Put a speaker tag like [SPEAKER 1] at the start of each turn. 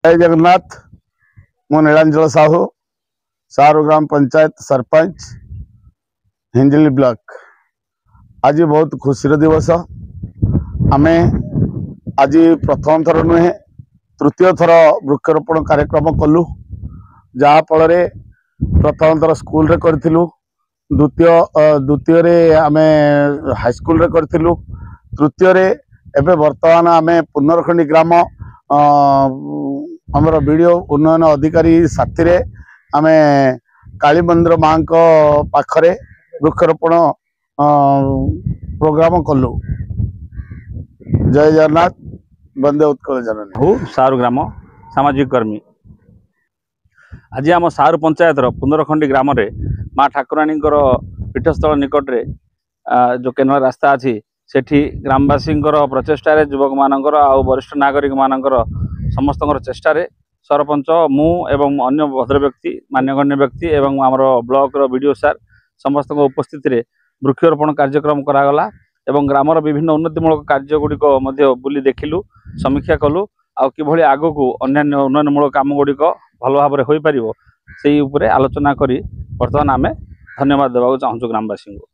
[SPEAKER 1] जय जगन्नाथ। मु नीलांचल साहू सारू ग्राम पंचायत सरपंच हिंजली ब्लॉक। आज बहुत खुशी दिवस। आमे आज प्रथम थर नुहे तृतीय थर वृक्षरोपण कार्यक्रम कलु, जहाँफल प्रथम थर स्कूल रे करथिलु, द्वितीय आमे हाईस्कूल रे करथिलु, तृतीय रे एबे वर्तमान आमे पुनरखंडी ग्राम हमर वीडियो उन्नयन अधिकारी साथी रे आमे काली मंदिर मां को पाखरे वृक्षरोपण प्रोग्राम कलु। जय जगन्नाथ। वंदे उत्कल जननी।
[SPEAKER 2] सारू ग्राम सामाजिक कर्मी। आज आम सारू पंचायत पुनरखंडी ग्राम रे माँ ठाकुराणी पीठस्थल निकट रे जो केनवा रास्ता अच्छी सेठी ग्रामवासी प्रचेषार युवक मानकर आ वरिष्ठ नागरिक मानकर समस्त चेष्टार सरपंच मु एवं अन्य भद्र व्यक्ति मान्यगण्य व्यक्ति एवं आमर ब्लॉक वीडियो सार समस्त उपस्थित रे वृक्षरोपण कार्यक्रम करागला एवं ग्रामर विभिन्न उन्नतिमूलक कार्यगुड़िक बुली देखिलु, समीक्षा कलु आ किभली आगकू अन्यान्य उन्नयनमूलक काम गुड़िक भल भाव में हो पार से आलोचना करी बर्तमान आमे धन्यवाद देवाक चाहूँ ग्रामवासी को।